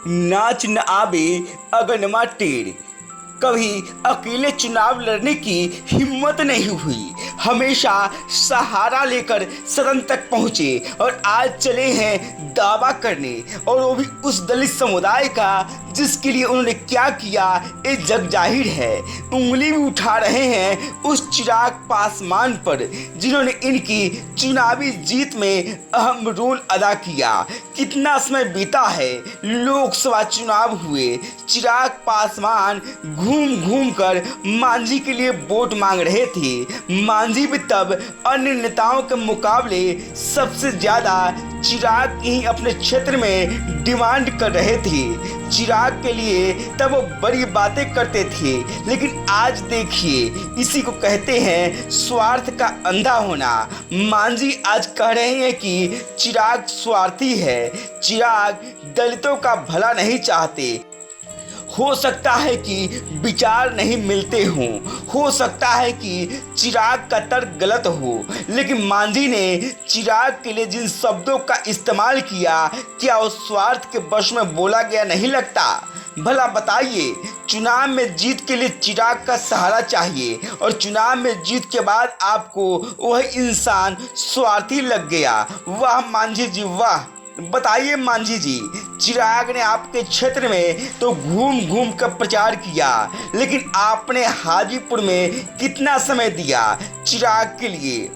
नाच न आवे अगनमा टेढ़। कभी अकेले चुनाव लड़ने की हिम्मत नहीं हुई, हमेशा सहारा लेकर सदन तक पहुंचे और आज चले हैं दावा करने, और वो भी उस दलित समुदाय का जिसके लिए उन्होंने क्या किया ये जग जाहिर है। उंगली भी उठा रहे हैं उस चिराग पासवान पर जिन्होंने इनकी चुनावी जीत में अहम रोल अदा किया। कितना समय बीता है, लोकसभा चुनाव हुए, चिराग पासवान घूम घूम कर मांझी के लिए वोट मांग रहे थे। मांझी भी तब अन्य नेताओं के मुकाबले सबसे ज्यादा चिराग की ही अपने क्षेत्र में डिमांड कर रहे थे। चिराग के लिए तब वो बड़ी बातें करते थे, लेकिन आज देखिए इसी को कहते हैं स्वार्थ का अंधा होना। मांझी आज कह रहे हैं कि चिराग स्वार्थी है, चिराग दलितों का भला नहीं चाहते। हो सकता है कि विचार नहीं मिलते हों, हो सकता है कि चिराग का तर्क गलत हो, लेकिन मांझी ने चिराग के लिए जिन शब्दों का इस्तेमाल किया, क्या उस स्वार्थ के वश में बोला गया नहीं लगता? भला बताइए, चुनाव में जीत के लिए चिराग का सहारा चाहिए और चुनाव में जीत के बाद आपको वह इंसान स्वार्थी लग गया। वाह मांझी जी वाह! बताइए मांझी जी, चिराग ने आपके क्षेत्र में तो घूम घूम कर प्रचार किया, लेकिन आपने हाजीपुर में कितना समय दिया चिराग के लिए?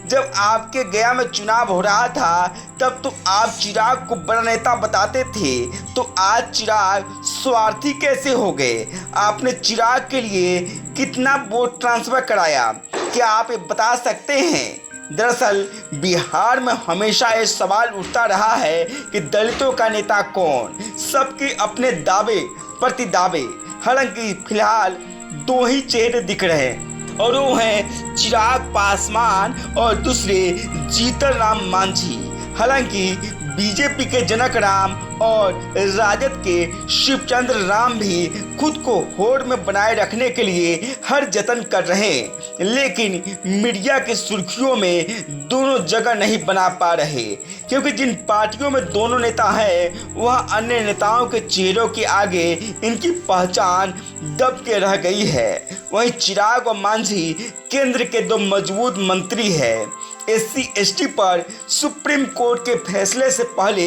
जब आपके गया में चुनाव हो रहा था तब तो आप चिराग को बड़ा नेता बताते थे, तो आज चिराग स्वार्थी कैसे हो गए? आपने चिराग के लिए कितना वोट ट्रांसफर कराया, क्या आप ये बता सकते हैं? दरअसल बिहार में हमेशा ये सवाल उठता रहा है कि दलितों का नेता कौन। सबके अपने दावे प्रति दावे, हालांकि फिलहाल दो ही चेहरे दिख रहे हैं और वो हैं चिराग पासवान और दूसरे जीतन राम मांझी। हालांकि बीजेपी के जनक राम और राजद के शिवचंद्र राम भी खुद को होड़ में बनाए रखने के लिए हर जतन कर रहे हैं, लेकिन मीडिया की सुर्खियों में दोनों जगह नहीं बना पा रहे, क्योंकि जिन पार्टियों में दोनों नेता हैं वह अन्य नेताओं के चेहरों के आगे इनकी पहचान दब के रह गई है। वहीं चिराग और मांझी केंद्र के दो मजबूत मंत्री हैं। SC/ST पर सुप्रीम कोर्ट के फैसले से पहले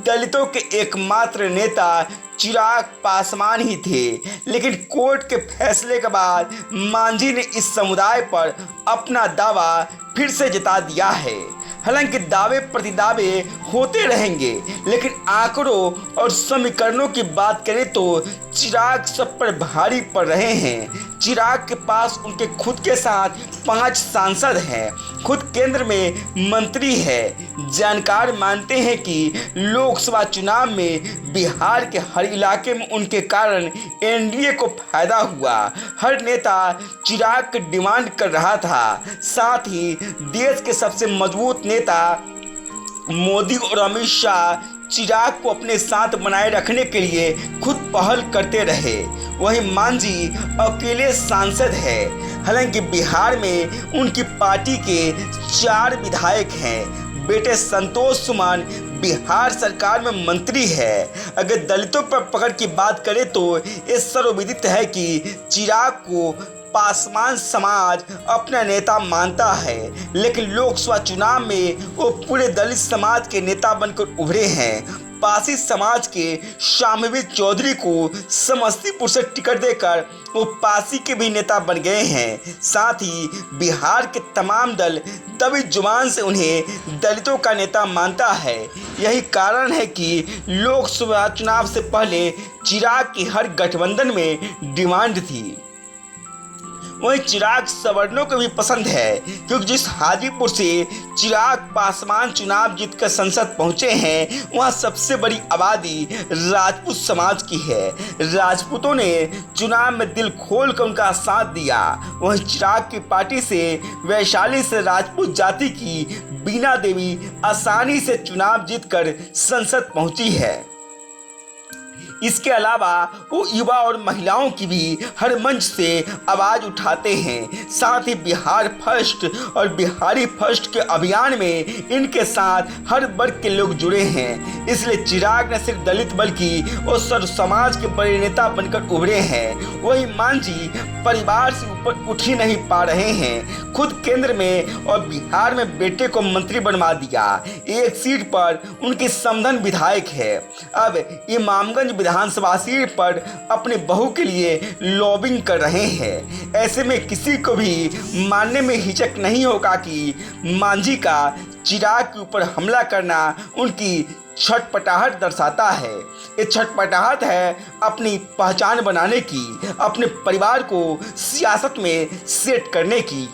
दलितों के एकमात्र नेता चिराग पासवान ही थे, लेकिन कोर्ट के फैसले के बाद मांझी ने इस समुदाय पर अपना दावा फिर से जता दिया है। हालांकि दावे प्रतिदावे होते रहेंगे, लेकिन आंकड़ों और समीकरणों की बात करें तो चिराग सब पर भारी पड़ रहे हैं। चिराग के पास उनके खुद के साथ 5 सांसद हैं, खुद केंद्र में मंत्री है। जानकार मानते हैं कि लोकसभा चुनाव में बिहार के हर इलाके में उनके कारण NDA को फायदा हुआ। हर नेता चिराग की डिमांड कर रहा था। साथ ही देश के सबसे मजबूत नेता मोदी और अमित शाह चिराग को अपने साथ बनाए रखने के लिए खुद पहल करते रहे। वहीं मांझी अकेले सांसद है। हालांकि बिहार में उनकी पार्टी के 4 विधायक हैं। बेटे संतोष सुमन बिहार सरकार में मंत्री है। अगर दलितों पर पकड़ की बात करें तो ये सर्वविदित है कि चिराग को पासवान समाज अपना नेता मानता है, लेकिन लोकसभा चुनाव में वो पूरे दलित समाज के नेता बनकर उभरे हैं। पासी समाज के शामवीर चौधरी को समस्तीपुर से टिकट देकर वो पासी के भी नेता बन गए हैं। साथ ही बिहार के तमाम दल दबी जुबान से उन्हें दलितों का नेता मानता है। यही कारण है कि लोकसभा चुनाव से पहले चिराग की हर गठबंधन में डिमांड थी। वहीं चिराग सवर्णों को भी पसंद है, क्योंकि जिस हाजीपुर से चिराग पासवान चुनाव जीतकर संसद पहुंचे हैं वहां सबसे बड़ी आबादी राजपूत समाज की है। राजपूतों ने चुनाव में दिल खोल कर उनका साथ दिया। वहीं चिराग की पार्टी से वैशाली से राजपूत जाति की बीना देवी आसानी से चुनाव जीतकर संसद पहुंची है। इसके अलावा वो युवा और महिलाओं की भी हर मंच से आवाज़ उठाते हैं। साथ ही बिहार फर्स्ट और बिहारी फर्स्ट के अभियान में इनके साथ हर वर्ग के लोग जुड़े हैं। इसलिए चिराग न सिर्फ दलित बल्कि वो सर्व समाज के बड़े नेता बनकर उभरे हैं। वही मांझी परिवार से ऊपर उठ ही नहीं पा रहे हैं। खुद केंद्र में और बिहार में बेटे को मंत्री बनवा दिया। एक सीट पर उनकी समधन विधायक है। अब इमामगंज विधानसभा सीट पर अपनी बहू के लिए लॉबिंग कर रहे हैं। ऐसे में किसी को भी मानने में हिचक नहीं होगा कि मांझी का चिराग के ऊपर हमला करना उनकी छटपटाहट दर्शाता है। ये छटपटाहट है अपनी पहचान बनाने की, अपने परिवार को सियासत में सेट करने की।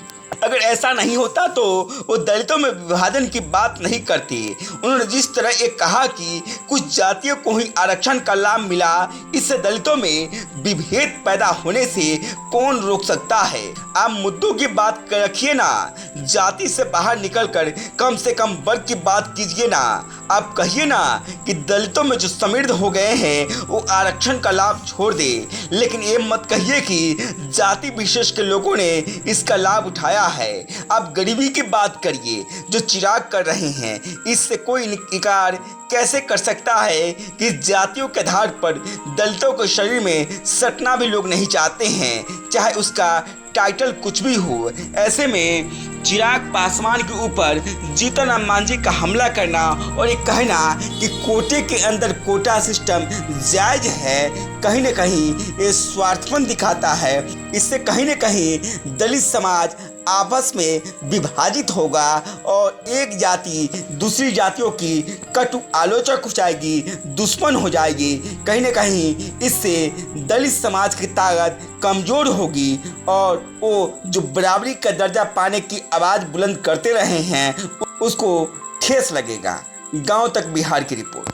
अगर ऐसा नहीं होता तो वो दलितों में विभाजन की बात नहीं करते। उन्होंने जिस तरह ये कहा कि कुछ जातियों को ही आरक्षण का लाभ मिला, इससे दलितों में विभेद पैदा होने से कौन रोक सकता है। आप मुद्दों की बात रखिए ना, जाति से बाहर निकलकर कम से कम वर्ग की बात कीजिए ना। आप कहिए ना कि दलितों में जो समृद्ध हो गए हैं वो आरक्षण का लाभ छोड़ दे, लेकिन ये मत कहिए कि जाति विशेष के लोगों ने इसका लाभ उठाया है। आप गरीबी की बात करिए जो चिराग कर रहे हैं। इससे कोई इनकार कैसे कर सकता है कि जातियों के आधार पर दलितों के शरीर में सटना भी लोग नहीं चाहते हैं, चाहे उसका टाइटल कुछ भी हो। ऐसे में चिराग पासवान के ऊपर जीतन राम मांझी का हमला करना और ये कहना कि कोटे के अंदर कोटा सिस्टम जायज है, कहीं न कहीं ये स्वार्थपन दिखाता है। इससे कहीं न कहीं दलित समाज आपस में विभाजित होगा और एक जाति दूसरी जातियों की कटु आलोचक हो जाएगी, दुश्मन हो जाएगी। कहीं न कहीं इससे दलित समाज की ताकत कमज़ोर होगी और वो जो बराबरी का दर्जा पाने की आवाज़ बुलंद करते रहे हैं उसको ठेस लगेगा। गांव तक बिहार की रिपोर्ट।